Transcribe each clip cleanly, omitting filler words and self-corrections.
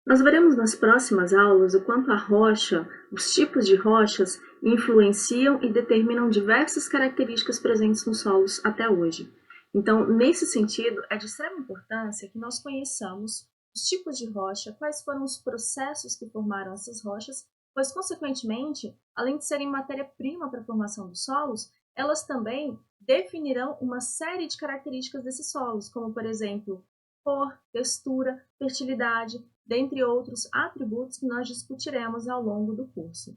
Nós veremos nas próximas aulas o quanto a rocha, os tipos de rochas, influenciam e determinam diversas características presentes nos solos até hoje. Então, nesse sentido, é de extrema importância que nós conheçamos os tipos de rocha, quais foram os processos que formaram essas rochas, pois, consequentemente, além de serem matéria-prima para a formação dos solos, elas também definirão uma série de características desses solos, como, por exemplo, cor, textura, fertilidade, dentre outros atributos que nós discutiremos ao longo do curso.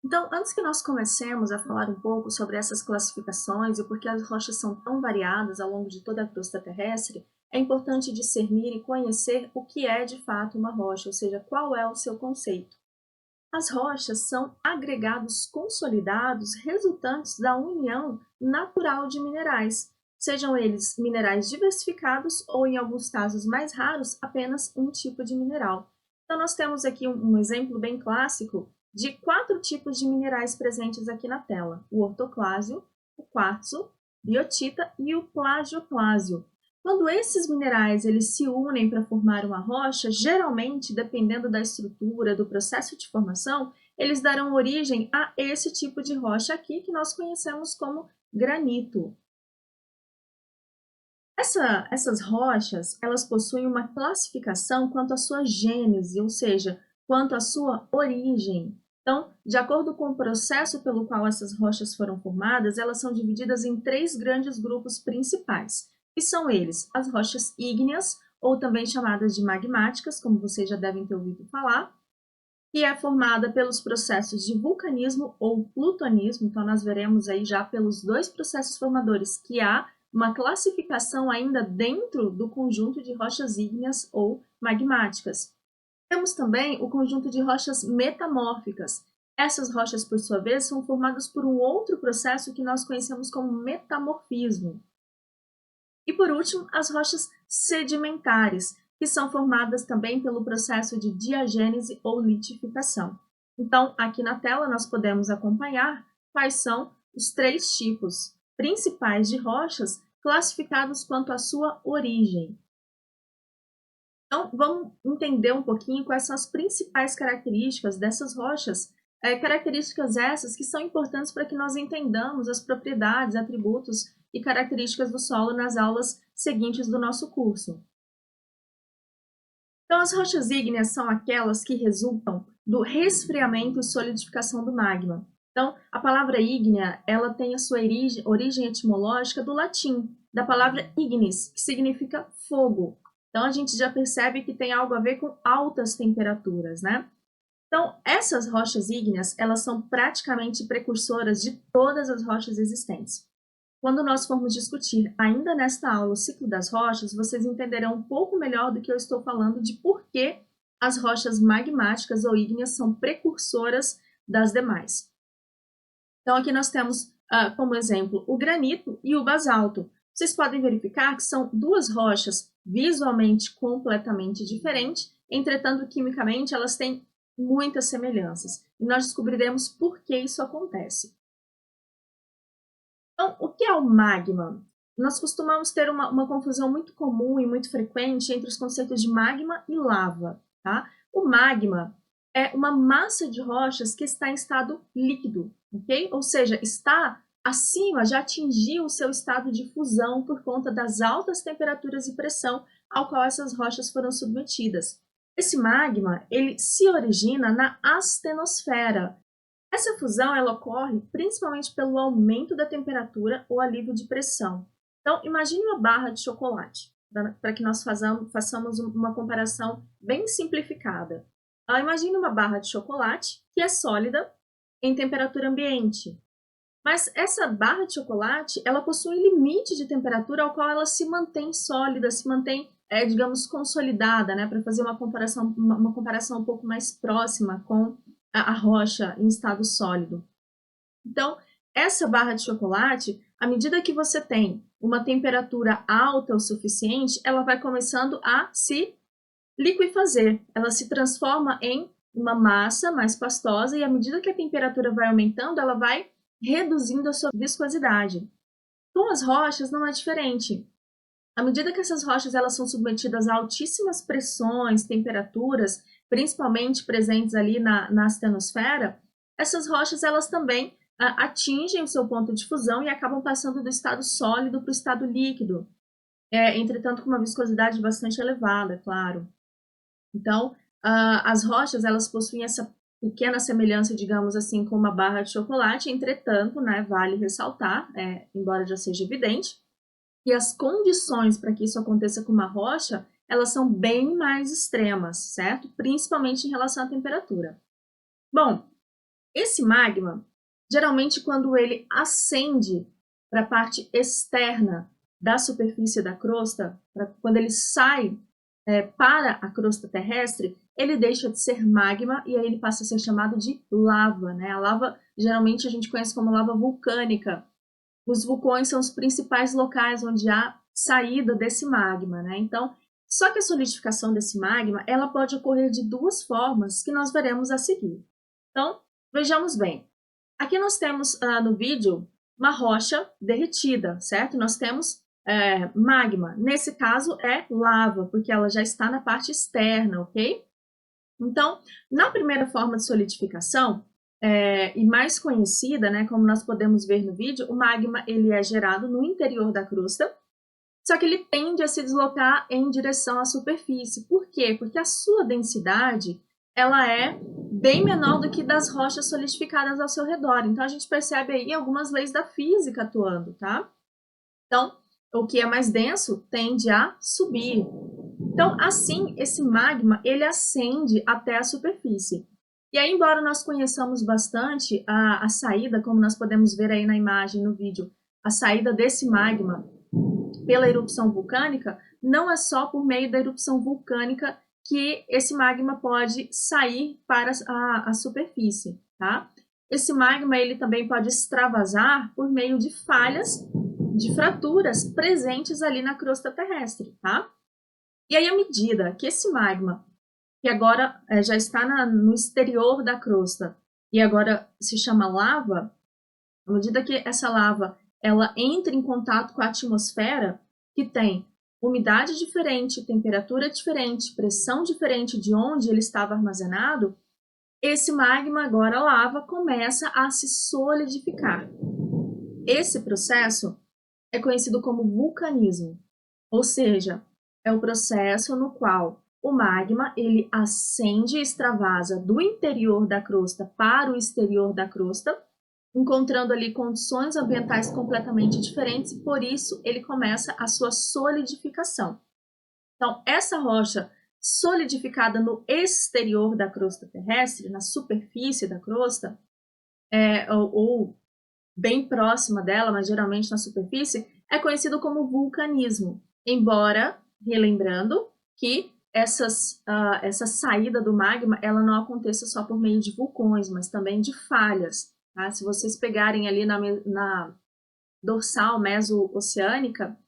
Então, antes que nós comecemos a falar um pouco sobre essas classificações e por que as rochas são tão variadas ao longo de toda a crosta terrestre, é importante discernir e conhecer o que é de fato uma rocha, ou seja, qual é o seu conceito. As rochas são agregados consolidados resultantes da união natural de minerais, sejam eles minerais diversificados ou, em alguns casos mais raros, apenas um tipo de mineral. Então, nós temos aqui um exemplo bem clássico de 4 tipos de minerais presentes aqui na tela: o ortoclásio, o quartzo, biotita e o plagioclásio. Quando esses minerais eles se unem para formar uma rocha, geralmente, dependendo da estrutura, do processo de formação, eles darão origem a esse tipo de rocha aqui, que nós conhecemos como granito. Essas rochas, elas possuem uma classificação quanto à sua gênese, ou seja, quanto à sua origem. Então, de acordo com o processo pelo qual essas rochas foram formadas, elas são divididas em 3 grandes grupos principais, que são eles: as rochas ígneas, ou também chamadas de magmáticas, como vocês já devem ter ouvido falar, que é formada pelos processos de vulcanismo ou plutonismo. Então, nós veremos aí já pelos 2 processos formadores que há uma classificação ainda dentro do conjunto de rochas ígneas ou magmáticas. Temos também o conjunto de rochas metamórficas. Essas rochas, por sua vez, são formadas por um outro processo que nós conhecemos como metamorfismo. E, por último, as rochas sedimentares, que são formadas também pelo processo de diagênese ou litificação. Então, aqui na tela nós podemos acompanhar quais são os 3 tipos principais de rochas classificados quanto à sua origem. Então, vamos entender um pouquinho quais são as principais características dessas rochas, características essas que são importantes para que nós entendamos as propriedades, atributos e características do solo nas aulas seguintes do nosso curso. Então, as rochas ígneas são aquelas que resultam do resfriamento e solidificação do magma. Então, a palavra ígnea, ela tem a sua origem etimológica do latim, da palavra ignis, que significa fogo. Então, a gente já percebe que tem algo a ver com altas temperaturas, né? Então, essas rochas ígneas, elas são praticamente precursoras de todas as rochas existentes. Quando nós formos discutir ainda nesta aula o ciclo das rochas, vocês entenderão um pouco melhor do que eu estou falando de por que as rochas magmáticas ou ígneas são precursoras das demais. Então, aqui nós temos como exemplo o granito e o basalto. Vocês podem verificar que são 2 rochas visualmente completamente diferentes, entretanto, quimicamente, elas têm muitas semelhanças. E nós descobriremos por que isso acontece. Então, o que é o magma? Nós costumamos ter uma confusão muito comum e muito frequente entre os conceitos de magma e lava. Tá? O magma é uma massa de rochas que está em estado líquido, ok? Ou seja, está acima, já atingiu o seu estado de fusão por conta das altas temperaturas e pressão ao qual essas rochas foram submetidas. Esse magma, ele se origina na astenosfera. Essa fusão ela ocorre principalmente pelo aumento da temperatura ou alívio de pressão. Então, imagine uma barra de chocolate, para que nós façamos uma comparação bem simplificada. Imagine uma barra de chocolate que é sólida em temperatura ambiente. Mas essa barra de chocolate, ela possui um limite de temperatura ao qual ela se mantém sólida, se mantém, digamos, consolidada, né? Para fazer uma comparação um pouco mais próxima com a rocha em estado sólido. Então, essa barra de chocolate, à medida que você tem uma temperatura alta o suficiente, ela vai começando a se liquefazer. Ela se transforma em uma massa mais pastosa e à medida que a temperatura vai aumentando, ela vai reduzindo a sua viscosidade. Com as rochas não é diferente. À medida que essas rochas elas são submetidas a altíssimas pressões, temperaturas, principalmente presentes ali na astenosfera, essas rochas elas também atingem o seu ponto de fusão e acabam passando do estado sólido para o estado líquido. Entretanto, com uma viscosidade bastante elevada, claro. Então, as rochas elas possuem essa pequena semelhança, digamos assim, com uma barra de chocolate, entretanto, né, vale ressaltar, embora já seja evidente, que as condições para que isso aconteça com uma rocha, elas são bem mais extremas, certo? Principalmente em relação à temperatura. Bom, esse magma, geralmente quando ele ascende para a parte externa da superfície da crosta, quando ele sai para a crosta terrestre, ele deixa de ser magma e aí ele passa a ser chamado de lava, né? A lava, geralmente a gente conhece como lava vulcânica. Os vulcões são os principais locais onde há saída desse magma, né? Então, só que a solidificação desse magma, ela pode ocorrer de duas formas que nós veremos a seguir. Então, vejamos bem. Aqui nós temos no vídeo uma rocha derretida, certo? Nós temos magma. Nesse caso é lava, porque ela já está na parte externa, ok? Então, na primeira forma de solidificação, e mais conhecida, né, como nós podemos ver no vídeo, o magma ele é gerado no interior da crosta, só que ele tende a se deslocar em direção à superfície. Por quê? Porque a sua densidade ela é bem menor do que das rochas solidificadas ao seu redor. Então, a gente percebe aí algumas leis da física atuando, tá? Então, o que é mais denso tende a subir. Então, assim, esse magma, ele ascende até a superfície. E aí, embora nós conheçamos bastante a saída, como nós podemos ver aí na imagem, no vídeo, a saída desse magma pela erupção vulcânica, não é só por meio da erupção vulcânica que esse magma pode sair para a superfície, tá? Esse magma, ele também pode extravasar por meio de falhas, de fraturas presentes ali na crosta terrestre, tá? E aí, à medida que esse magma, que agora já está no exterior da crosta e agora se chama lava, à medida que essa lava ela entra em contato com a atmosfera, que tem umidade diferente, temperatura diferente, pressão diferente de onde ele estava armazenado, esse magma, agora lava, começa a se solidificar. Esse processo é conhecido como vulcanismo, ou seja, é o processo no qual o magma ele ascende e extravasa do interior da crosta para o exterior da crosta, encontrando ali condições ambientais completamente diferentes e por isso ele começa a sua solidificação. Então, essa rocha solidificada no exterior da crosta terrestre, na superfície da crosta, ou bem próxima dela, mas geralmente na superfície, é conhecido como vulcanismo. Embora, relembrando, que essa saída do magma ela não aconteça só por meio de vulcões, mas também de falhas. Tá? Se vocês pegarem ali na dorsal meso-oceânica,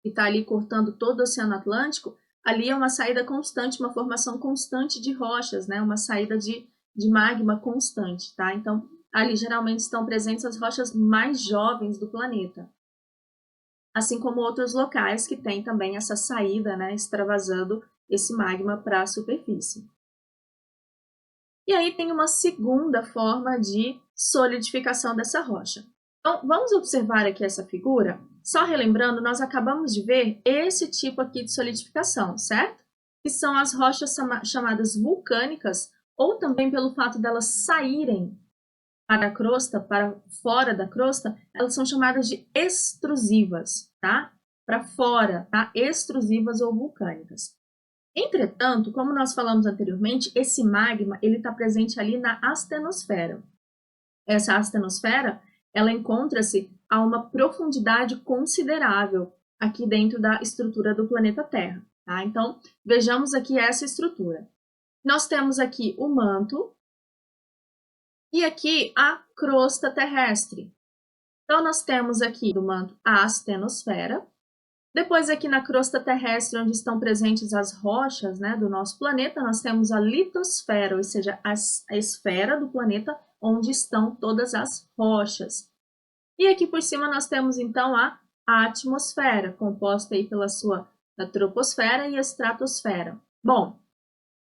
que está ali cortando todo o Oceano Atlântico, ali é uma saída constante, uma formação constante de rochas, né? Uma saída de magma constante. Tá? Então, ali geralmente estão presentes as rochas mais jovens do planeta. Assim como outros locais que têm também essa saída, né, extravasando esse magma para a superfície. E aí tem uma segunda forma de solidificação dessa rocha. Então, vamos observar aqui essa figura. Só relembrando, nós acabamos de ver esse tipo aqui de solidificação, certo? Que são as rochas chamadas vulcânicas, ou também pelo fato delas saírem para a crosta, para fora da crosta, elas são chamadas de extrusivas, tá? Para fora, tá? Extrusivas ou vulcânicas. Entretanto, como nós falamos anteriormente, esse magma ele está presente ali na astenosfera. Essa astenosfera, ela encontra-se a uma profundidade considerável aqui dentro da estrutura do planeta Terra, tá? Então, vejamos aqui essa estrutura. Nós temos aqui o manto, e aqui a crosta terrestre. Então, nós temos aqui do manto a astenosfera. Depois, aqui na crosta terrestre, onde estão presentes as rochas, né, do nosso planeta, nós temos a litosfera, ou seja, a esfera do planeta onde estão todas as rochas. E aqui por cima nós temos, então, a atmosfera, composta aí pela sua troposfera e estratosfera. Bom,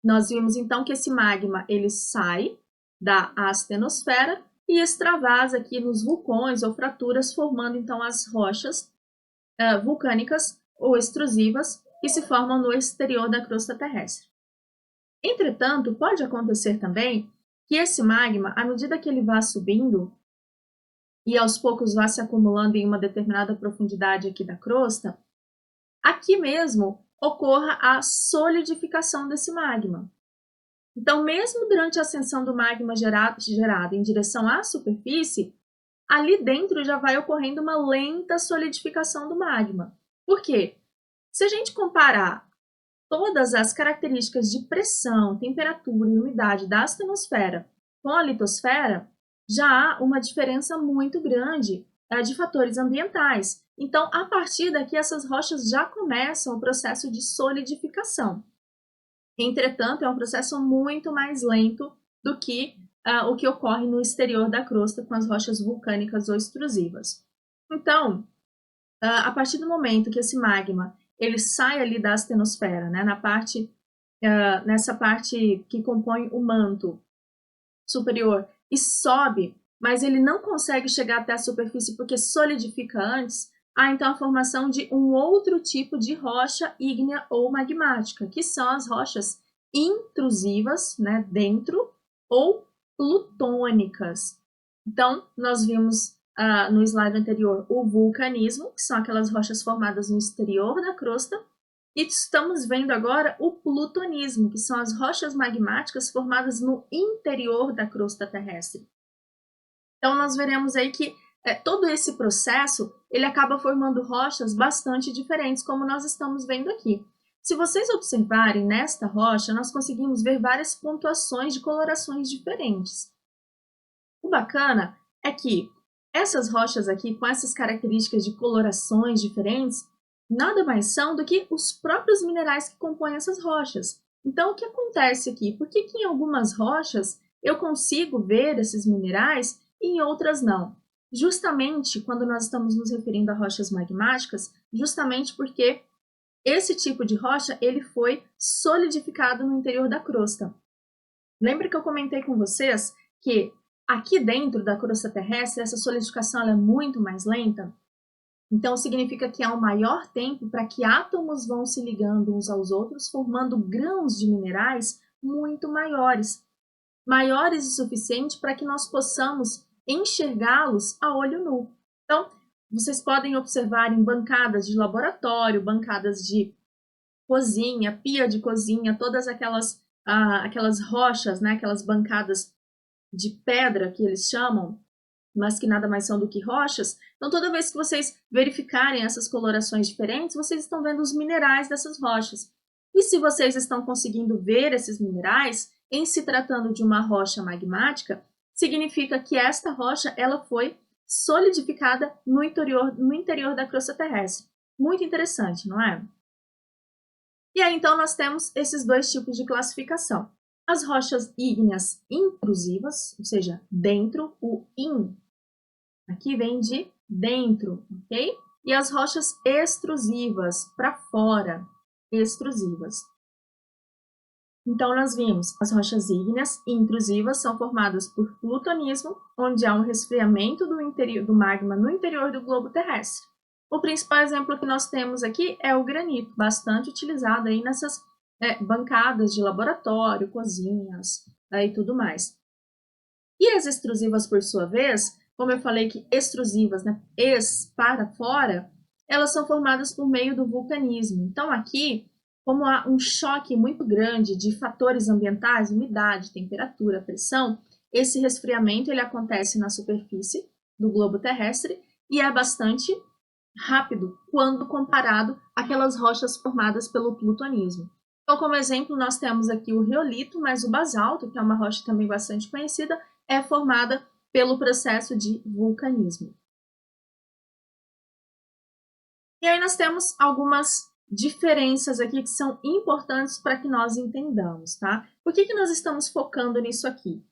nós vimos, então, que esse magma ele sai da astenosfera e extravasa aqui nos vulcões ou fraturas, formando, então, as rochas vulcânicas ou extrusivas que se formam no exterior da crosta terrestre. Entretanto, pode acontecer também que esse magma, à medida que ele vá subindo e aos poucos vá se acumulando em uma determinada profundidade aqui da crosta, aqui mesmo ocorra a solidificação desse magma. Então, mesmo durante a ascensão do magma gerado em direção à superfície, ali dentro já vai ocorrendo uma lenta solidificação do magma. Por quê? Se a gente comparar todas as características de pressão, temperatura e umidade da astenosfera com a litosfera, já há uma diferença muito grande de fatores ambientais. Então, a partir daqui, essas rochas já começam o processo de solidificação. Entretanto, é um processo muito mais lento do que o que ocorre no exterior da crosta com as rochas vulcânicas ou extrusivas. Então, a partir do momento que esse magma ele sai ali da astenosfera, né, nessa parte que compõe o manto superior e sobe, mas ele não consegue chegar até a superfície porque solidifica antes, há então a formação de um outro tipo de rocha ígnea ou magmática, que são as rochas intrusivas, né, dentro, ou plutônicas. Então, nós vimos no slide anterior o vulcanismo, que são aquelas rochas formadas no exterior da crosta, e estamos vendo agora o plutonismo, que são as rochas magmáticas formadas no interior da crosta terrestre. Então, nós veremos aí que todo esse processo ele acaba formando rochas bastante diferentes, como nós estamos vendo aqui. Se vocês observarem nesta rocha, nós conseguimos ver várias pontuações de colorações diferentes. O bacana é que essas rochas aqui, com essas características de colorações diferentes, nada mais são do que os próprios minerais que compõem essas rochas. Então, o que acontece aqui? Por que em algumas rochas eu consigo ver esses minerais e em outras não? Justamente quando nós estamos nos referindo a rochas magmáticas, justamente porque esse tipo de rocha ele foi solidificado no interior da crosta. Lembra que eu comentei com vocês que aqui dentro da crosta terrestre essa solidificação é muito mais lenta? Então, significa que há um maior tempo para que átomos vão se ligando uns aos outros, formando grãos de minerais muito maiores. Maiores o suficiente para que nós possamos enxergá-los a olho nu. Então, vocês podem observar em bancadas de laboratório, bancadas de cozinha, pia de cozinha, todas aquelas rochas, né, aquelas bancadas de pedra que eles chamam, mas que nada mais são do que rochas. Então, toda vez que vocês verificarem essas colorações diferentes, vocês estão vendo os minerais dessas rochas. E se vocês estão conseguindo ver esses minerais, em se tratando de uma rocha magmática, significa que esta rocha ela foi solidificada no interior da crosta terrestre. Muito interessante, não é? E aí, então, nós temos esses dois tipos de classificação. As rochas ígneas intrusivas, ou seja, dentro, o in aqui vem de dentro, ok? E as rochas extrusivas, para fora, extrusivas. Então, nós vimos as rochas ígneas intrusivas são formadas por plutonismo, onde há um resfriamento do magma no interior do globo terrestre. O principal exemplo que nós temos aqui é o granito, bastante utilizado aí nessas bancadas de laboratório, cozinhas e tudo mais. E as extrusivas, por sua vez, como eu falei que extrusivas, né, para fora, elas são formadas por meio do vulcanismo. Então, aqui, como há um choque muito grande de fatores ambientais, umidade, temperatura, pressão, esse resfriamento ele acontece na superfície do globo terrestre e é bastante rápido quando comparado àquelas rochas formadas pelo plutonismo. Então, como exemplo, nós temos aqui o riolito, mas o basalto, que é uma rocha também bastante conhecida, é formada pelo processo de vulcanismo. E aí nós temos algumas diferenças aqui que são importantes para que nós entendamos, tá? Por que nós estamos focando nisso aqui?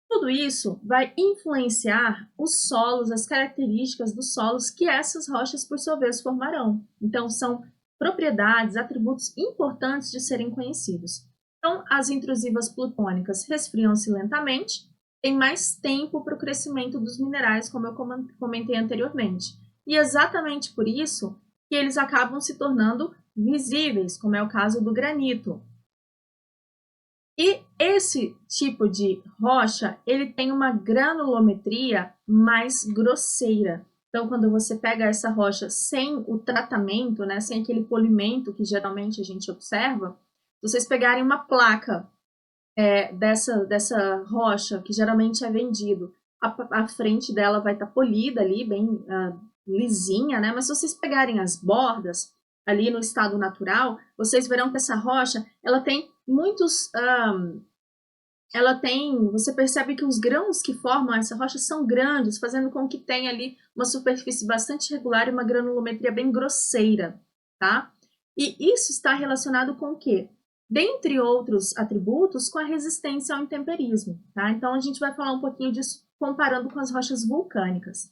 Tudo isso vai influenciar os solos, as características dos solos que essas rochas, por sua vez, formarão. Então, são propriedades, atributos importantes de serem conhecidos. Então, as intrusivas plutônicas resfriam-se lentamente, tem mais tempo para o crescimento dos minerais, como eu comentei anteriormente. E exatamente por isso que eles acabam se tornando visíveis, como é o caso do granito. E esse tipo de rocha, ele tem uma granulometria mais grosseira. Então, quando você pega essa rocha sem o tratamento, né, sem aquele polimento que geralmente a gente observa, se vocês pegarem uma placa dessa rocha, que geralmente é vendido, a frente dela vai estar polida ali, bem lisinha, né? Mas se vocês pegarem as bordas, ali no estado natural, vocês verão que essa rocha, ela tem muitos... você percebe que os grãos que formam essa rocha são grandes, fazendo com que tenha ali uma superfície bastante regular e uma granulometria bem grosseira, tá? E isso está relacionado com o quê? Dentre outros atributos, com a resistência ao intemperismo, tá? Então, a gente vai falar um pouquinho disso comparando com as rochas vulcânicas.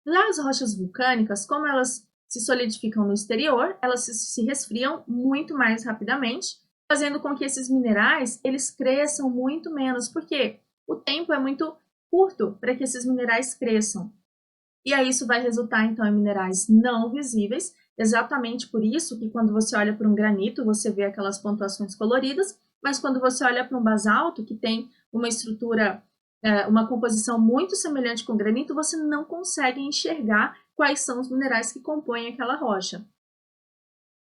Já as rochas vulcânicas, como elas se solidificam no exterior, elas se resfriam muito mais rapidamente, fazendo com que esses minerais eles cresçam muito menos, porque o tempo é muito curto para que esses minerais cresçam. E aí isso vai resultar então em minerais não visíveis, exatamente por isso que quando você olha para um granito, você vê aquelas pontuações coloridas, mas quando você olha para um basalto, que tem uma estrutura, uma composição muito semelhante com o granito, você não consegue enxergar quais são os minerais que compõem aquela rocha.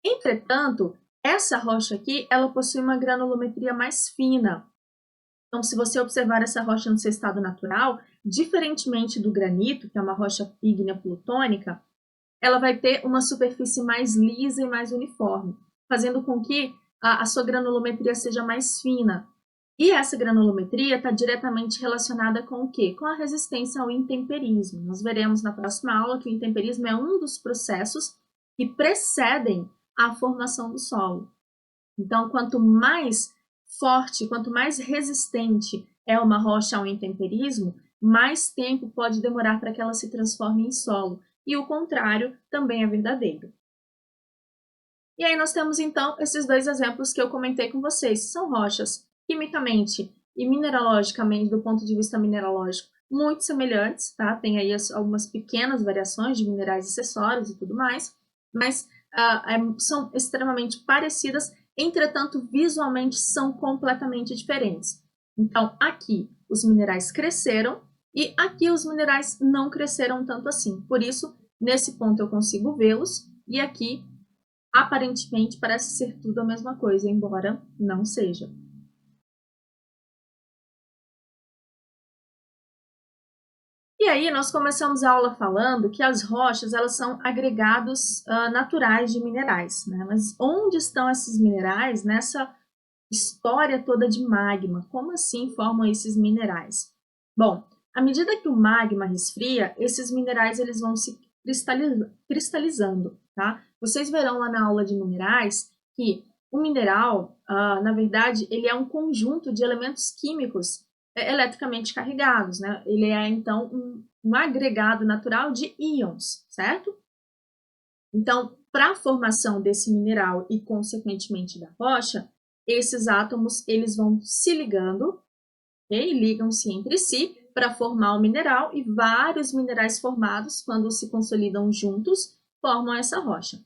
Entretanto, essa rocha aqui, ela possui uma granulometria mais fina. Então, se você observar essa rocha no seu estado natural, diferentemente do granito, que é uma rocha ígnea plutônica, ela vai ter uma superfície mais lisa e mais uniforme, fazendo com que a sua granulometria seja mais fina. E essa granulometria está diretamente relacionada com o quê? Com a resistência ao intemperismo. Nós veremos na próxima aula que o intemperismo é um dos processos que precedem a formação do solo. Então, quanto mais forte, quanto mais resistente é uma rocha ao intemperismo, mais tempo pode demorar para que ela se transforme em solo. E o contrário também é verdadeiro. E aí nós temos então esses dois exemplos que eu comentei com vocês. São rochas quimicamente e mineralogicamente, do ponto de vista mineralógico, muito semelhantes, tá? Tem aí algumas pequenas variações de minerais acessórios e tudo mais, mas são extremamente parecidas, entretanto, visualmente são completamente diferentes. Então, aqui os minerais cresceram e aqui os minerais não cresceram tanto assim. Por isso, nesse ponto eu consigo vê-los e aqui, aparentemente, parece ser tudo a mesma coisa, embora não seja. E aí nós começamos a aula falando que as rochas elas são agregados naturais de minerais, né? Mas onde estão esses minerais nessa história toda de magma? Como assim formam esses minerais? Bom, à medida que o magma resfria, esses minerais eles vão se cristalizando, tá? Vocês verão lá na aula de minerais que o mineral, na verdade, ele é um conjunto de elementos químicos eletricamente carregados, né? Ele é, então, um agregado natural de íons, certo? Então, para a formação desse mineral e, consequentemente, da rocha, esses átomos eles vão se ligando, okay? Ligam-se entre si para formar o mineral e vários minerais formados, quando se consolidam juntos, formam essa rocha.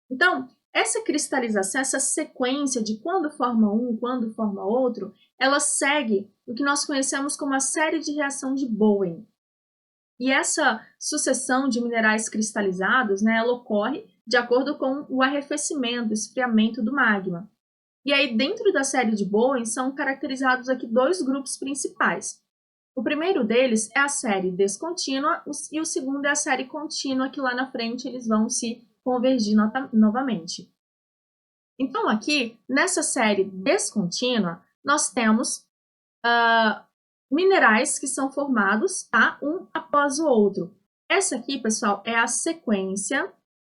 Então, essa cristalização, essa sequência de quando forma um, quando forma outro, ela segue o que nós conhecemos como a série de reação de Bowen. E essa sucessão de minerais cristalizados, né, ela ocorre de acordo com o arrefecimento, o esfriamento do magma. E aí, dentro da série de Bowen, são caracterizados aqui dois grupos principais. O primeiro deles é a série descontínua e o segundo é a série contínua, que lá na frente eles vão se convergir novamente. Então, aqui, nessa série descontínua, nós temos minerais que são formados, tá? Um após o outro. Essa aqui, pessoal, é a sequência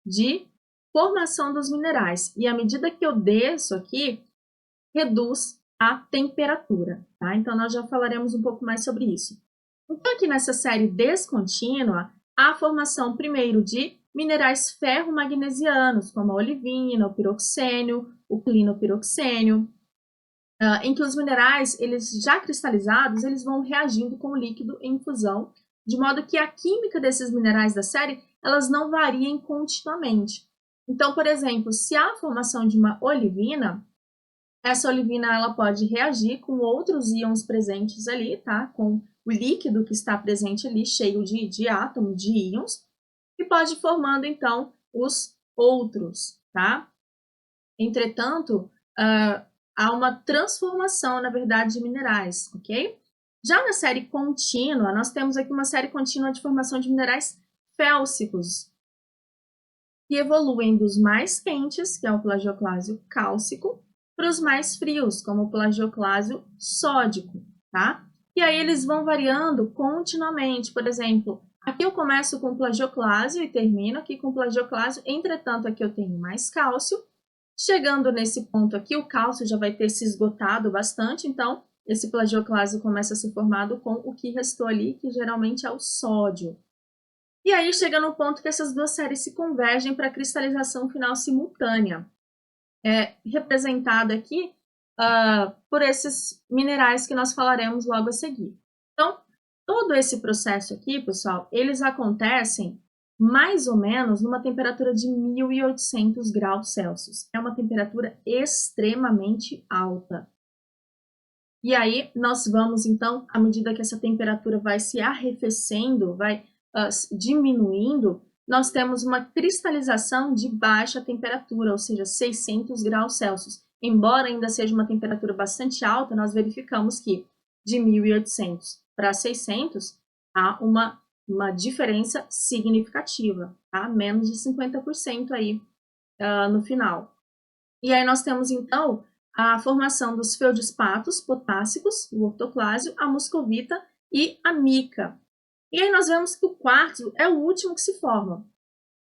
de formação dos minerais. E à medida que eu desço aqui, reduz a temperatura, tá? Então, nós já falaremos um pouco mais sobre isso. Então, aqui nessa série descontínua, há a formação primeiro de minerais ferro-magnesianos, como a olivina, o piroxênio, o clinopiroxênio, em que os minerais, eles já cristalizados, eles vão reagindo com o líquido em fusão, de modo que a química desses minerais da série, elas não variem continuamente. Então, por exemplo, se há a formação de uma olivina, essa olivina ela pode reagir com outros íons presentes ali, tá? Com o líquido que está presente ali, cheio de átomos, de íons, e pode ir formando, então, os outros, tá? Entretanto, há uma transformação, na verdade, de minerais, ok? Já na série contínua, nós temos aqui uma série contínua de formação de minerais félsicos, que evoluem dos mais quentes, que é o plagioclásio cálcico, para os mais frios, como o plagioclásio sódico, tá? E aí eles vão variando continuamente. Por exemplo, aqui eu começo com plagioclásio e termino aqui com plagioclásio, entretanto aqui eu tenho mais cálcio. Chegando nesse ponto aqui, o cálcio já vai ter se esgotado bastante, então esse plagioclásio começa a ser formado com o que restou ali, que geralmente é o sódio. E aí chega no ponto que essas duas séries se convergem para a cristalização final simultânea, representada aqui por esses minerais que nós falaremos logo a seguir. Então, todo esse processo aqui, pessoal, eles acontecem mais ou menos numa temperatura de 1.800 graus Celsius. É uma temperatura extremamente alta. E aí, nós vamos, então, à medida que essa temperatura vai se arrefecendo, vai diminuindo, nós temos uma cristalização de baixa temperatura, ou seja, 600 graus Celsius. Embora ainda seja uma temperatura bastante alta, nós verificamos que de 1.800 para 600 há uma diferença significativa, tá? Menos de 50% aí no final. E aí nós temos, então, a formação dos feldespatos potássicos, o ortoclásio, a muscovita e a mica. E aí nós vemos que o quartzo é o último que se forma.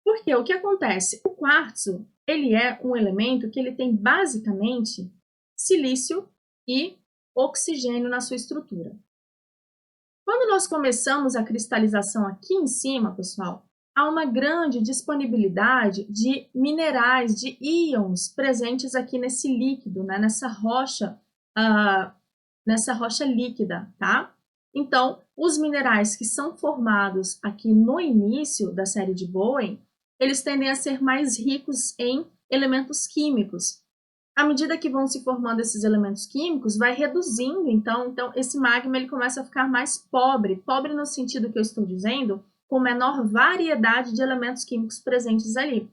Por quê? O que acontece? O quartzo, ele é um elemento que ele tem basicamente silício e oxigênio na sua estrutura. Quando nós começamos a cristalização aqui em cima, pessoal, há uma grande disponibilidade de minerais, de íons presentes aqui nesse líquido, né? nessa rocha líquida, tá? Então, os minerais que são formados aqui no início da série de Bowen, eles tendem a ser mais ricos em elementos químicos. À medida que vão se formando esses elementos químicos, vai reduzindo, então esse magma ele começa a ficar mais pobre, pobre no sentido que eu estou dizendo, com menor variedade de elementos químicos presentes ali,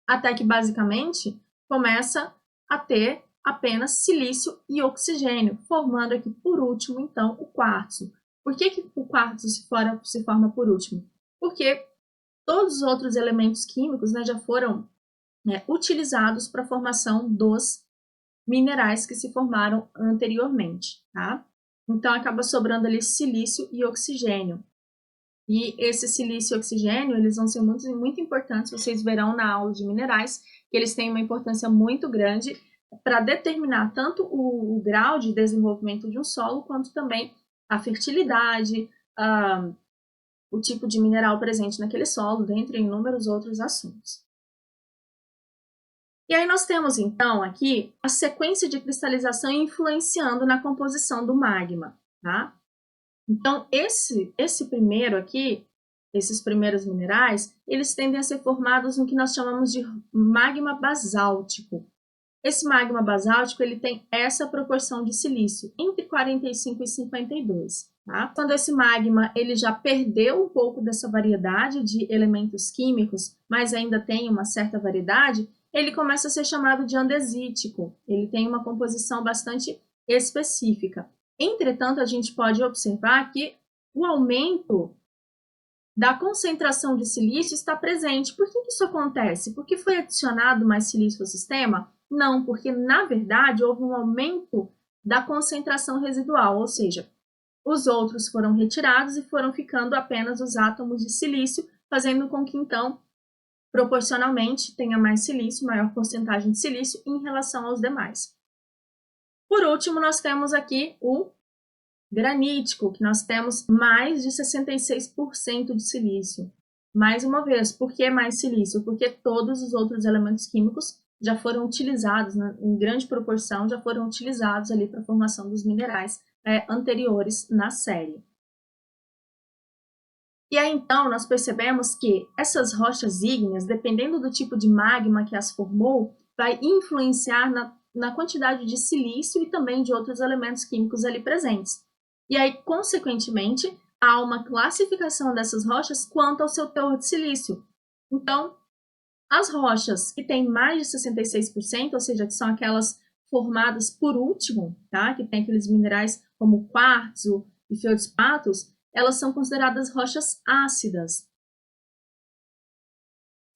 até que basicamente começa a ter apenas silício e oxigênio, formando aqui por último então o quartzo. Por que o quartzo se forma por último? Porque todos os outros elementos químicos, né, já foram utilizados para a formação dos minerais que se formaram anteriormente, tá? Então acaba sobrando ali silício e oxigênio. E esse silício e oxigênio, eles vão ser muito, muito importantes, vocês verão na aula de minerais, que eles têm uma importância muito grande para determinar tanto o grau de desenvolvimento de um solo, quanto também a fertilidade, o tipo de mineral presente naquele solo, dentre inúmeros outros assuntos. E aí nós temos, então, aqui a sequência de cristalização influenciando na composição do magma, tá? Então, esse primeiro aqui, esses primeiros minerais, eles tendem a ser formados no que nós chamamos de magma basáltico. Esse magma basáltico, ele tem essa proporção de silício, entre 45 e 52, tá? Quando esse magma, ele já perdeu um pouco dessa variedade de elementos químicos, mas ainda tem uma certa variedade, ele começa a ser chamado de andesítico. Ele tem uma composição bastante específica. Entretanto, a gente pode observar que o aumento da concentração de silício está presente. Por que isso acontece? Porque foi adicionado mais silício ao sistema? Não, porque na verdade houve um aumento da concentração residual, ou seja, os outros foram retirados e foram ficando apenas os átomos de silício, fazendo com que então proporcionalmente tenha mais silício, maior porcentagem de silício em relação aos demais. Por último, nós temos aqui o granítico, que nós temos mais de 66% de silício. Mais uma vez, por que mais silício? Porque todos os outros elementos químicos já foram utilizados, né, em grande proporção, já foram utilizados ali para a formação dos minerais anteriores na série. E aí, então, nós percebemos que essas rochas ígneas, dependendo do tipo de magma que as formou, vai influenciar na quantidade de silício e também de outros elementos químicos ali presentes. E aí, consequentemente, há uma classificação dessas rochas quanto ao seu teor de silício. Então, as rochas que têm mais de 66%, ou seja, que são aquelas formadas por último, tá? Que tem aqueles minerais como quartzo e feldspatos, elas são consideradas rochas ácidas,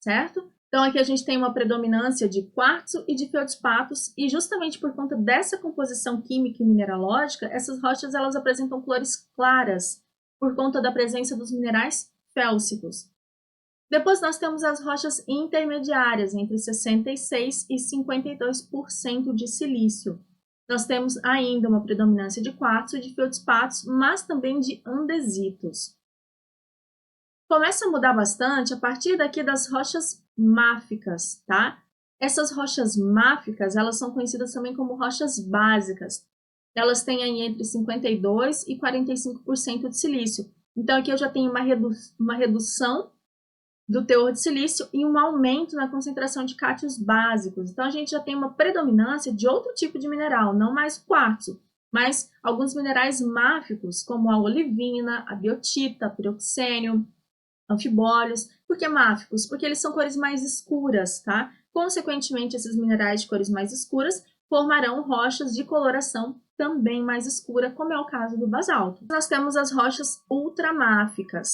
certo? Então, aqui a gente tem uma predominância de quartzo e de feldspatos, e justamente por conta dessa composição química e mineralógica, essas rochas elas apresentam cores claras, por conta da presença dos minerais félsicos. Depois nós temos as rochas intermediárias, entre 66% e 52% de silício. Nós temos ainda uma predominância de quartzo e de feldspatos, mas também de andesitos. Começa a mudar bastante a partir daqui das rochas máficas, tá? Essas rochas máficas, elas são conhecidas também como rochas básicas. Elas têm aí entre 52% e 45% de silício. Então, aqui eu já tenho uma redução do teor de silício e um aumento na concentração de cátions básicos. Então, a gente já tem uma predominância de outro tipo de mineral, não mais o quartzo, mas alguns minerais máficos, como a olivina, a biotita, piroxênio, anfibólios. Por que máficos? Porque eles são cores mais escuras, tá? Consequentemente, esses minerais de cores mais escuras formarão rochas de coloração também mais escura, como é o caso do basalto. Nós temos as rochas ultramáficas.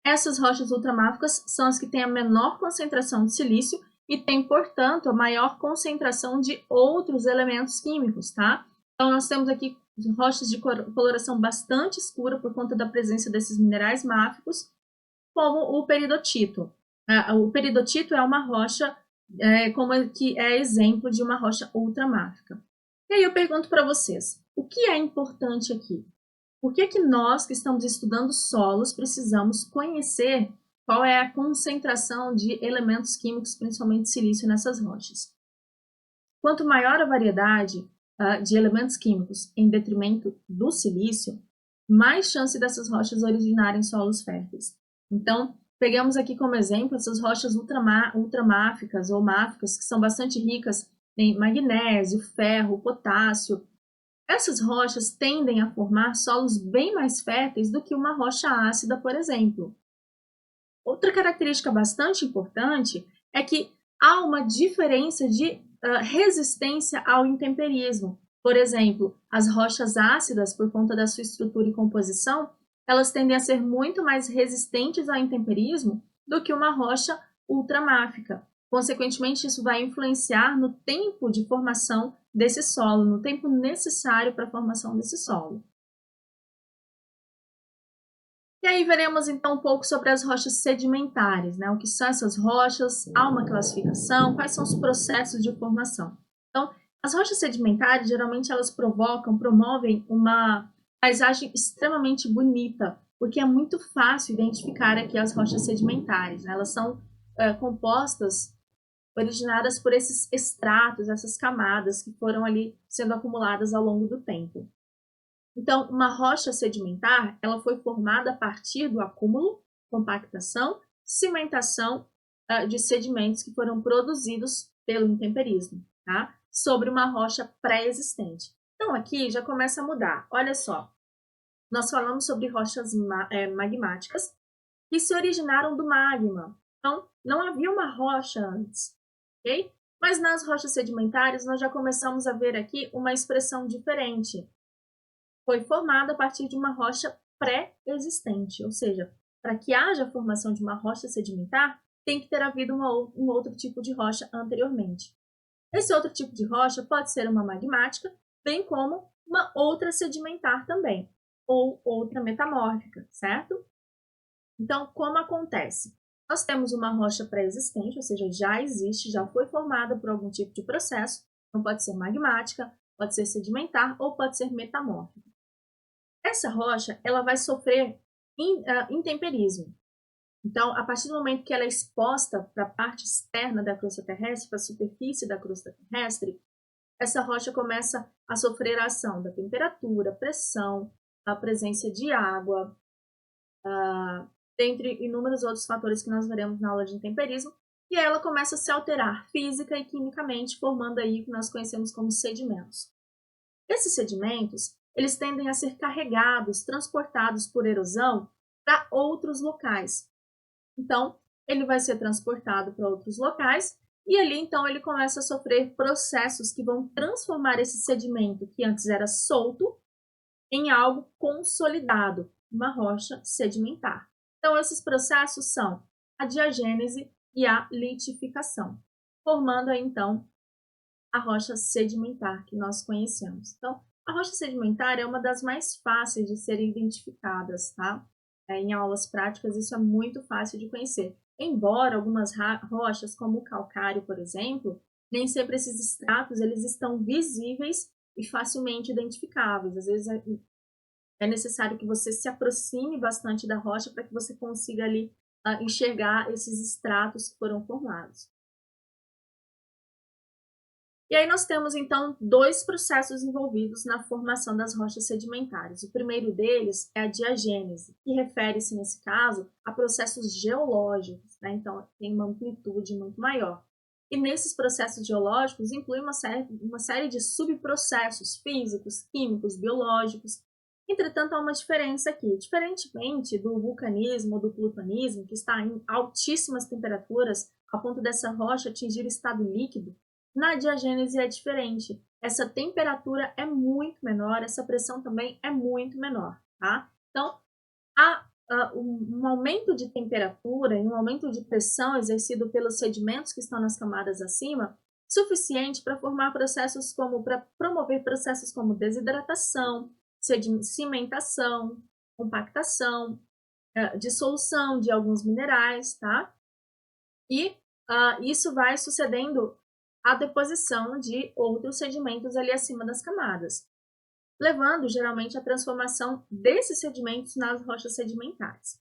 Essas rochas ultramáficas são as que têm a menor concentração de silício e têm, portanto, a maior concentração de outros elementos químicos, tá? Então, nós temos aqui rochas de coloração bastante escura por conta da presença desses minerais máficos, como o peridotito. O peridotito é uma rocha que é exemplo de uma rocha ultramáfica. E aí eu pergunto para vocês, o que é importante aqui? Por que nós, que estamos estudando solos, precisamos conhecer qual é a concentração de elementos químicos, principalmente silício, nessas rochas? Quanto maior a variedade de elementos químicos em detrimento do silício, mais chance dessas rochas originarem solos férteis. Então, pegamos aqui como exemplo essas rochas ultramáficas ou máficas, que são bastante ricas em magnésio, ferro, potássio. Essas rochas tendem a formar solos bem mais férteis do que uma rocha ácida, por exemplo. Outra característica bastante importante é que há uma diferença de resistência ao intemperismo. Por exemplo, as rochas ácidas, por conta da sua estrutura e composição, elas tendem a ser muito mais resistentes ao intemperismo do que uma rocha ultramáfica. Consequentemente, isso vai influenciar no tempo de formação desse solo, no tempo necessário para a formação desse solo. E aí veremos então um pouco sobre as rochas sedimentares, né? O que são essas rochas, há uma classificação, quais são os processos de formação. Então, as rochas sedimentares, geralmente elas promovem uma paisagem extremamente bonita, porque é muito fácil identificar aqui as rochas sedimentares, né? Elas são compostas, originadas por esses estratos, essas camadas que foram ali sendo acumuladas ao longo do tempo. Então, uma rocha sedimentar, ela foi formada a partir do acúmulo, compactação, cimentação de sedimentos que foram produzidos pelo intemperismo, tá? Sobre uma rocha pré-existente. Então, aqui já começa a mudar. Olha só, nós falamos sobre rochas magmáticas que se originaram do magma. Então, não havia uma rocha antes, ok? Mas nas rochas sedimentares, nós já começamos a ver aqui uma expressão diferente. Foi formada a partir de uma rocha pré-existente, ou seja, para que haja a formação de uma rocha sedimentar, tem que ter havido um outro tipo de rocha anteriormente. Esse outro tipo de rocha pode ser uma magmática, bem como uma outra sedimentar também, ou outra metamórfica, certo? Então, como acontece? Nós temos uma rocha pré-existente, ou seja, já existe, já foi formada por algum tipo de processo, então pode ser magmática, pode ser sedimentar ou pode ser metamórfica. Essa rocha ela vai sofrer intemperismo. Então, a partir do momento que ela é exposta para a parte externa da crosta terrestre, para a superfície da crosta terrestre, essa rocha começa a sofrer a ação da temperatura, pressão, a presença de água, dentre inúmeros outros fatores que nós veremos na aula de intemperismo, e ela começa a se alterar física e quimicamente, formando aí o que nós conhecemos como sedimentos. Esses sedimentos, eles tendem a ser carregados, transportados por erosão para outros locais. Então, ele vai ser transportado para outros locais e ali, então, ele começa a sofrer processos que vão transformar esse sedimento, que antes era solto, em algo consolidado, uma rocha sedimentar. Então, esses processos são a diagênese e a litificação, formando aí, então, a rocha sedimentar que nós conhecemos. Então, a rocha sedimentar é uma das mais fáceis de serem identificadas, tá? Em aulas práticas isso é muito fácil de conhecer. Embora algumas rochas, como o calcário, por exemplo, nem sempre esses estratos eles estão visíveis e facilmente identificáveis. Às vezes é necessário que você se aproxime bastante da rocha para que você consiga ali enxergar esses estratos que foram formados. E aí nós temos, então, dois processos envolvidos na formação das rochas sedimentares. O primeiro deles é a diagênese, que refere-se, nesse caso, a processos geológicos, né? Então, tem uma amplitude muito maior. E nesses processos geológicos inclui uma série de subprocessos físicos, químicos, biológicos. Entretanto, há uma diferença aqui. Diferentemente do vulcanismo ou do plutonismo, que está em altíssimas temperaturas, a ponto dessa rocha atingir estado líquido, na diagênese é diferente. Essa temperatura é muito menor, essa pressão também é muito menor, tá? Então, há um aumento de temperatura e um aumento de pressão exercido pelos sedimentos que estão nas camadas acima, suficiente para formar processos como, para promover processos como desidratação, cimentação, compactação, dissolução de alguns minerais, tá? E isso vai sucedendo a deposição de outros sedimentos ali acima das camadas, levando geralmente à transformação desses sedimentos nas rochas sedimentares.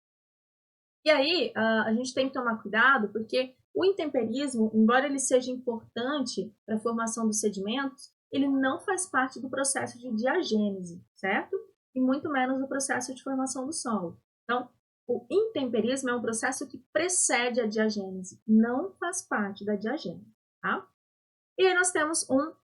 E aí a gente tem que tomar cuidado porque o intemperismo, embora ele seja importante para a formação dos sedimentos, ele não faz parte do processo de diagênese, certo? E muito menos do processo de formação do solo. Então, o intemperismo é um processo que precede a diagênese, não faz parte da diagênese, tá? E aí nós temos um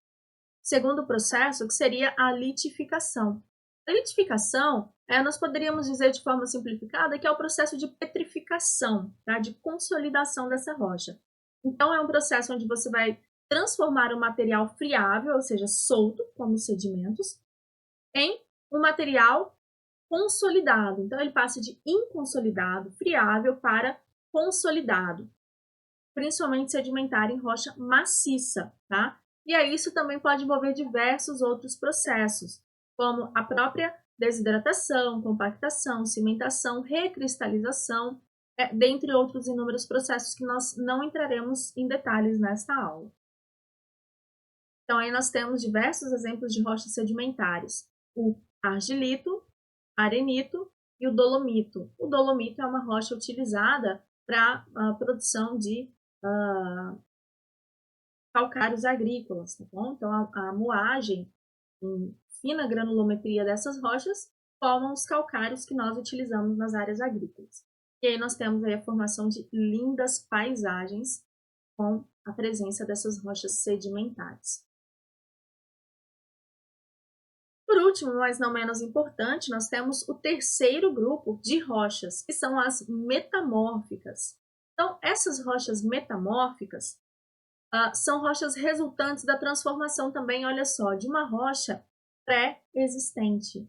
segundo processo, que seria a litificação. A litificação, nós poderíamos dizer de forma simplificada que é o processo de petrificação, tá? De consolidação dessa rocha. Então, é um processo onde você vai transformar um material friável, ou seja, solto, como sedimentos, em um material consolidado. Então, ele passa de inconsolidado, friável, para consolidado, principalmente sedimentar em rocha maciça, tá? E aí isso também pode envolver diversos outros processos, como a própria desidratação, compactação, cimentação, recristalização, dentre outros inúmeros processos que nós não entraremos em detalhes nesta aula. Então aí nós temos diversos exemplos de rochas sedimentares, o argilito, arenito e o dolomito. O dolomito é uma rocha utilizada para a produção de calcários agrícolas, tá bom? Então, a moagem em fina granulometria dessas rochas formam os calcários que nós utilizamos nas áreas agrícolas. E aí nós temos aí a formação de lindas paisagens com a presença dessas rochas sedimentares. Por último, mas não menos importante, nós temos o terceiro grupo de rochas, que são as metamórficas. Então, essas rochas metamórficas são rochas resultantes da transformação também, olha só, de uma rocha pré-existente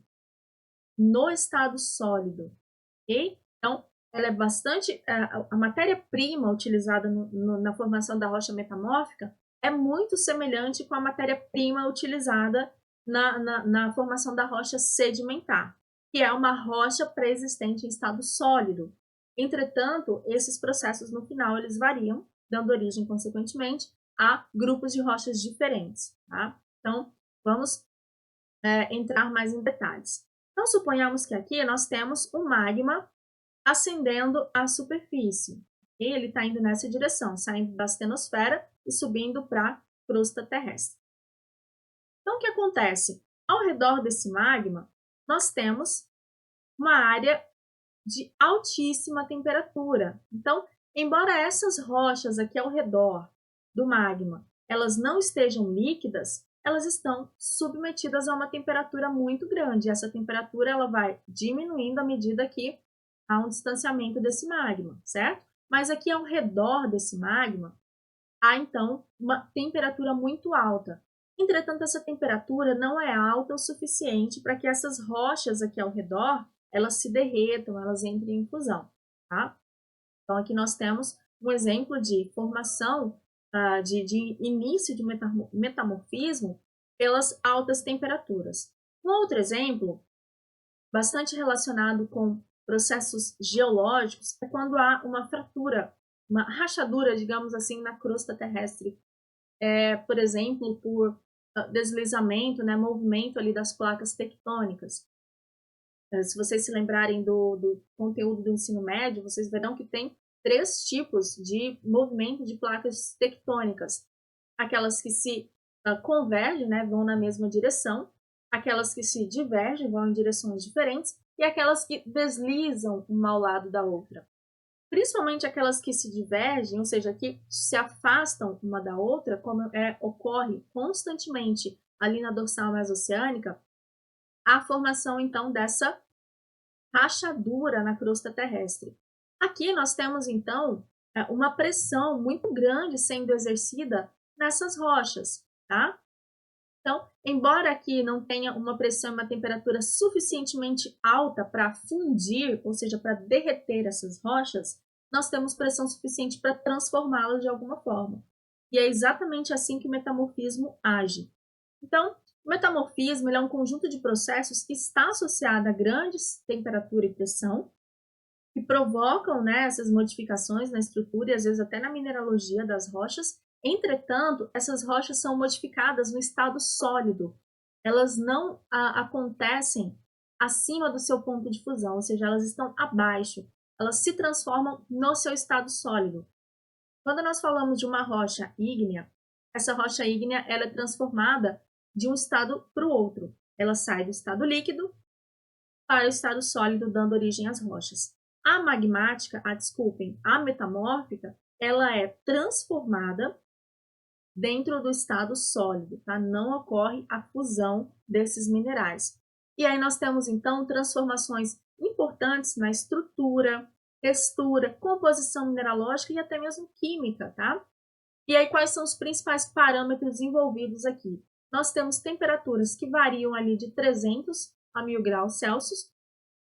no estado sólido. Okay? Então, ela é bastante. A matéria-prima utilizada na formação da rocha metamórfica é muito semelhante com a matéria-prima utilizada na formação da rocha sedimentar, que é uma rocha pré-existente em estado sólido. Entretanto, esses processos no final eles variam, dando origem, consequentemente, a grupos de rochas diferentes, tá? Então, vamos entrar mais em detalhes. Então, suponhamos que aqui nós temos o magma ascendendo à superfície. E ele está indo nessa direção, saindo da astenosfera e subindo para a crosta terrestre. Então, o que acontece? Ao redor desse magma, nós temos uma área de altíssima temperatura. Então, embora essas rochas aqui ao redor do magma, elas não estejam líquidas, elas estão submetidas a uma temperatura muito grande. Essa temperatura ela vai diminuindo à medida que há um distanciamento desse magma, certo? Mas aqui ao redor desse magma, há então uma temperatura muito alta. Entretanto, essa temperatura não é alta o suficiente para que essas rochas aqui ao redor elas se derretam, elas entrem em fusão, tá? Então, aqui nós temos um exemplo de formação, de início de metamorfismo pelas altas temperaturas. Um outro exemplo, bastante relacionado com processos geológicos, é quando há uma fratura, uma rachadura, digamos assim, na crosta terrestre. Por exemplo, por deslizamento, né, movimento ali das placas tectônicas. Se vocês se lembrarem do conteúdo do ensino médio, vocês verão que tem 3 tipos de movimento de placas tectônicas. Aquelas que se convergem, né, vão na mesma direção, aquelas que se divergem, vão em direções diferentes, e aquelas que deslizam uma ao lado da outra. Principalmente aquelas que se divergem, ou seja, que se afastam uma da outra, como ocorre constantemente ali na dorsal mesoceânica, a formação, então, dessa rachadura na crosta terrestre. Aqui nós temos, então, uma pressão muito grande sendo exercida nessas rochas, tá? Então, embora aqui não tenha uma pressão e uma temperatura suficientemente alta para fundir, ou seja, para derreter essas rochas, nós temos pressão suficiente para transformá-las de alguma forma. E é exatamente assim que o metamorfismo age. Então, o metamorfismo é um conjunto de processos que está associado a grandes temperatura e pressão, que provocam, né, essas modificações na estrutura e às vezes até na mineralogia das rochas. Entretanto, essas rochas são modificadas no estado sólido. Elas não acontecem acima do seu ponto de fusão, ou seja, elas estão abaixo. Elas se transformam no seu estado sólido. Quando nós falamos de uma rocha ígnea, essa rocha ígnea ela é transformada de um estado para o outro. Ela sai do estado líquido para o estado sólido, dando origem às rochas. A magmática, a metamórfica, ela é transformada dentro do estado sólido, tá? Não ocorre a fusão desses minerais. E aí nós temos, então, transformações importantes na estrutura, textura, composição mineralógica e até mesmo química, tá? E aí quais são os principais parâmetros envolvidos aqui? Nós temos temperaturas que variam ali de 300 a 1000 graus Celsius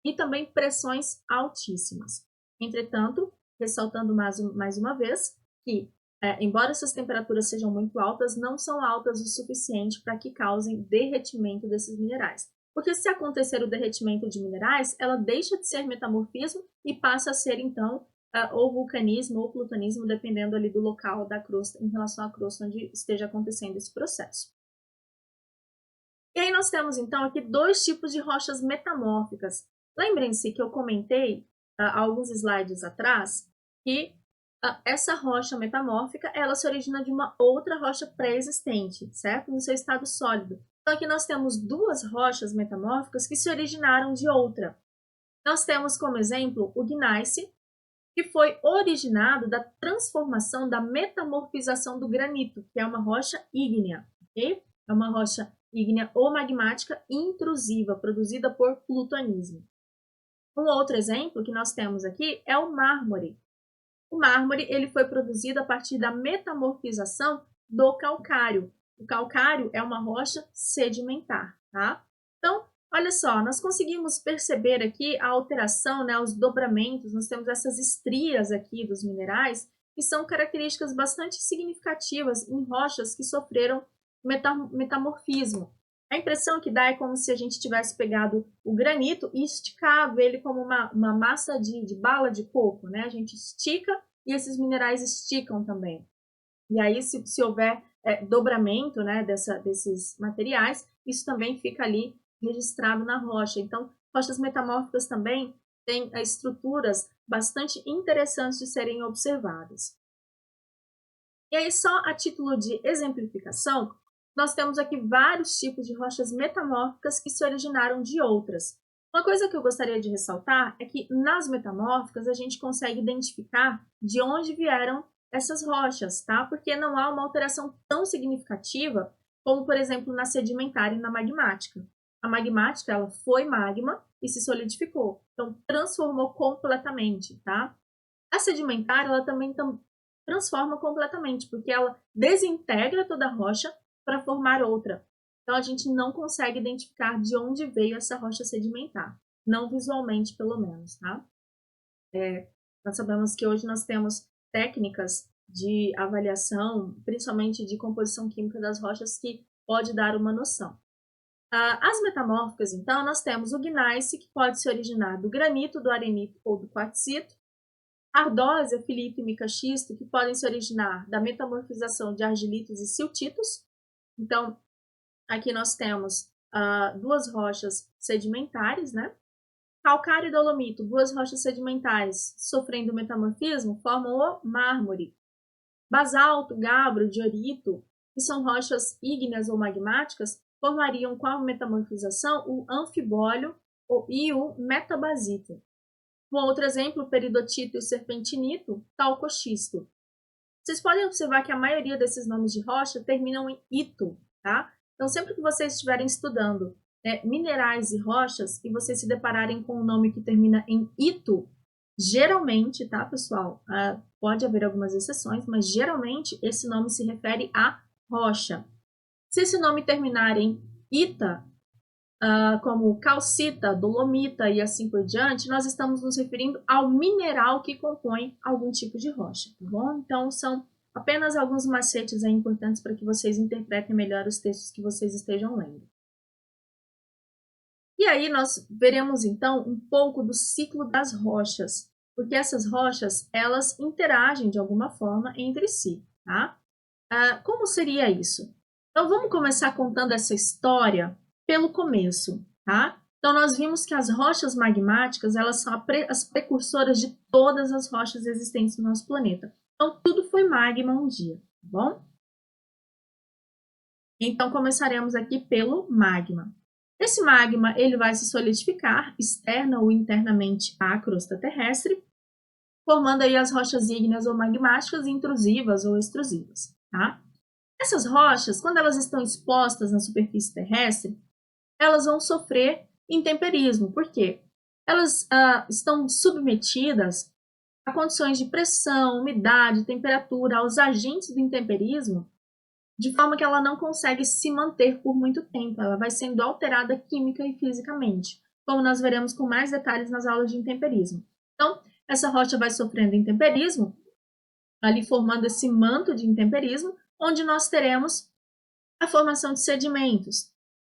e também pressões altíssimas. Entretanto, ressaltando mais uma vez que, embora essas temperaturas sejam muito altas, não são altas o suficiente para que causem derretimento desses minerais. Porque se acontecer o derretimento de minerais, ela deixa de ser metamorfismo e passa a ser, então, ou vulcanismo ou plutonismo, dependendo ali do local da crosta, em relação à crosta onde esteja acontecendo esse processo. E aí nós temos, então, aqui 2 tipos de rochas metamórficas. Lembrem-se que eu comentei há alguns slides atrás que essa rocha metamórfica ela se origina de uma outra rocha pré-existente, certo? No seu estado sólido. Então aqui nós temos 2 rochas metamórficas que se originaram de outra. Nós temos como exemplo o gneiss, que foi originado da transformação, da metamorfização do granito, que é uma rocha ígnea, ok? É uma rocha ígnea ou magmática intrusiva, produzida por plutonismo. Um outro exemplo que nós temos aqui é o mármore. O mármore ele foi produzido a partir da metamorfização do calcário. O calcário é uma rocha sedimentar, tá? Então, olha só, nós conseguimos perceber aqui a alteração, né, os dobramentos, nós temos essas estrias aqui dos minerais, que são características bastante significativas em rochas que sofreram metamorfismo. A impressão que dá é como se a gente tivesse pegado o granito e esticado ele como uma massa de bala de coco, né? A gente estica e esses minerais esticam também. E aí, se houver dobramento, né, desses materiais, isso também fica ali registrado na rocha. Então, rochas metamórficas também têm estruturas bastante interessantes de serem observadas. E aí, só a título de exemplificação, nós temos aqui vários tipos de rochas metamórficas que se originaram de outras. Uma coisa que eu gostaria de ressaltar é que nas metamórficas a gente consegue identificar de onde vieram essas rochas, tá? Porque não há uma alteração tão significativa como, por exemplo, na sedimentar e na magmática. A magmática, ela foi magma e se solidificou, então transformou completamente, tá? A sedimentar, ela também transforma completamente, porque ela desintegra toda a rocha para formar outra. Então, a gente não consegue identificar de onde veio essa rocha sedimentar, não visualmente, pelo menos, tá? Nós sabemos que hoje nós temos técnicas de avaliação, principalmente de composição química das rochas, que pode dar uma noção. As metamórficas, então, nós temos o gneiss, que pode se originar do granito, do arenito ou do quartzito, ardósia, filito e micaxisto, que podem se originar da metamorfização de argilitos e siltitos. Então, aqui nós temos duas rochas sedimentares, né? Calcário e dolomito, duas rochas sedimentares sofrendo metamorfismo, formam o mármore. Basalto, gabro, diorito, que são rochas ígneas ou magmáticas, formariam com a metamorfização o anfibólio e o metabasito. Um outro exemplo, o peridotito e o serpentinito, talcoxisto. Vocês podem observar que a maioria desses nomes de rocha terminam em ito, tá? Então, sempre que vocês estiverem estudando minerais e rochas e vocês se depararem com um nome que termina em ito, geralmente, tá, pessoal? Pode haver algumas exceções, mas geralmente esse nome se refere à rocha. Se esse nome terminar em ita, como calcita, dolomita e assim por diante, nós estamos nos referindo ao mineral que compõe algum tipo de rocha, tá bom? Então, são apenas alguns macetes aí importantes para que vocês interpretem melhor os textos que vocês estejam lendo. E aí nós veremos, então, um pouco do ciclo das rochas, porque essas rochas, elas interagem de alguma forma entre si, tá? Como seria isso? Então, vamos começar contando essa história pelo começo, tá? Então, nós vimos que as rochas magmáticas, elas são as precursoras de todas as rochas existentes no nosso planeta. Então, tudo foi magma um dia, tá bom? Então, começaremos aqui pelo magma. Esse magma, ele vai se solidificar externa ou internamente à crosta terrestre, formando aí as rochas ígneas ou magmáticas intrusivas ou extrusivas, tá? Essas rochas, quando elas estão expostas na superfície terrestre, elas vão sofrer intemperismo. Por quê? Elas estão submetidas a condições de pressão, umidade, temperatura, aos agentes do intemperismo, de forma que ela não consegue se manter por muito tempo. Ela vai sendo alterada química e fisicamente, como nós veremos com mais detalhes nas aulas de intemperismo. Então, essa rocha vai sofrendo intemperismo, ali formando esse manto de intemperismo, onde nós teremos a formação de sedimentos.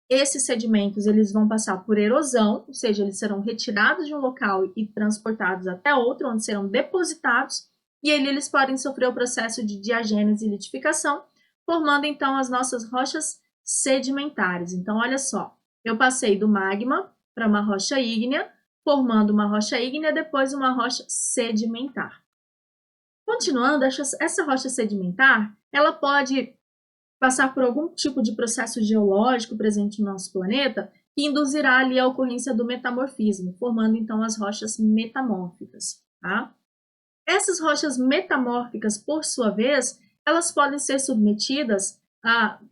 Esses sedimentos eles vão passar por erosão, ou seja, eles serão retirados de um local e transportados até outro, onde serão depositados, e aí eles podem sofrer o processo de diagênese e litificação, formando então as nossas rochas sedimentares. Então, olha só, eu passei do magma para uma rocha ígnea, formando uma rocha ígnea, depois uma rocha sedimentar. Continuando, essa rocha sedimentar, ela pode passar por algum tipo de processo geológico presente no nosso planeta que induzirá ali a ocorrência do metamorfismo, formando então as rochas metamórficas, tá? Essas rochas metamórficas, por sua vez, elas podem ser submetidas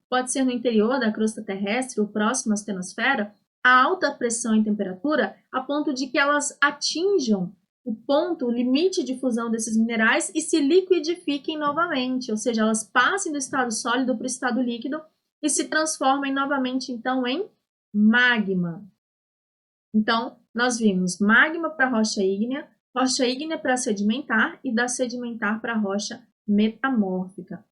pode ser no interior da crosta terrestre ou próximo à astenosfera, a alta pressão e temperatura, a ponto de que elas atinjam o ponto, o limite de fusão desses minerais e se liquidifiquem novamente, ou seja, elas passem do estado sólido para o estado líquido e se transformem novamente, então, em magma. Então, nós vimos magma para rocha ígnea para sedimentar e da sedimentar para rocha metamórfica.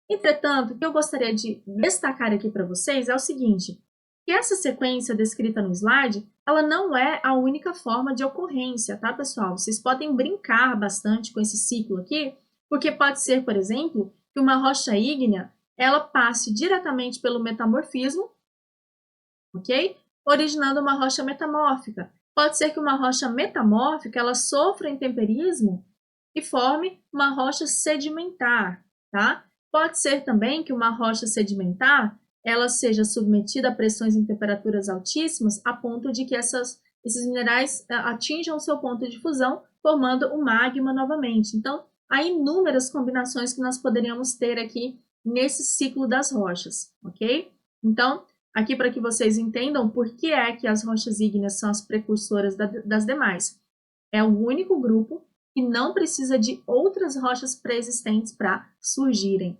Entretanto, o que eu gostaria de destacar aqui para vocês é o seguinte: E essa sequência descrita no slide, ela não é a única forma de ocorrência, tá, pessoal? Vocês podem brincar bastante com esse ciclo aqui, porque pode ser, por exemplo, que uma rocha ígnea, ela passe diretamente pelo metamorfismo, ok? Originando uma rocha metamórfica. Pode ser que uma rocha metamórfica, ela sofra intemperismo e forme uma rocha sedimentar, tá? Pode ser também que uma rocha sedimentar ela seja submetida a pressões em temperaturas altíssimas a ponto de que esses minerais atinjam o seu ponto de fusão, formando o magma novamente. Então, há inúmeras combinações que nós poderíamos ter aqui nesse ciclo das rochas, ok? Então, aqui para que vocês entendam por que é que as rochas ígneas são as precursoras das demais. É o único grupo que não precisa de outras rochas pré-existentes para surgirem,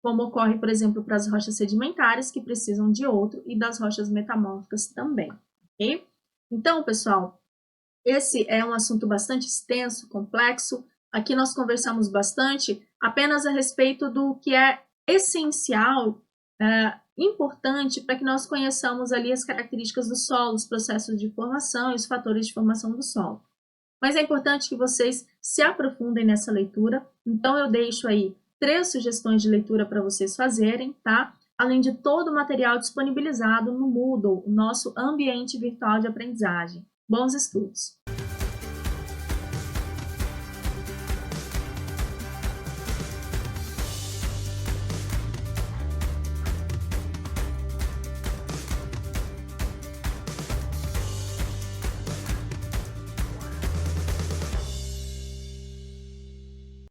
como ocorre, por exemplo, para as rochas sedimentares, que precisam de outro, e das rochas metamórficas também, ok? Então, pessoal, esse é um assunto bastante extenso, complexo. Aqui nós conversamos bastante apenas a respeito do que é essencial, importante para que nós conheçamos ali as características do solo, os processos de formação e os fatores de formação do solo. Mas é importante que vocês se aprofundem nessa leitura, então eu deixo aí 3 sugestões de leitura para vocês fazerem, tá? Além de todo o material disponibilizado no Moodle, o nosso ambiente virtual de aprendizagem. Bons estudos!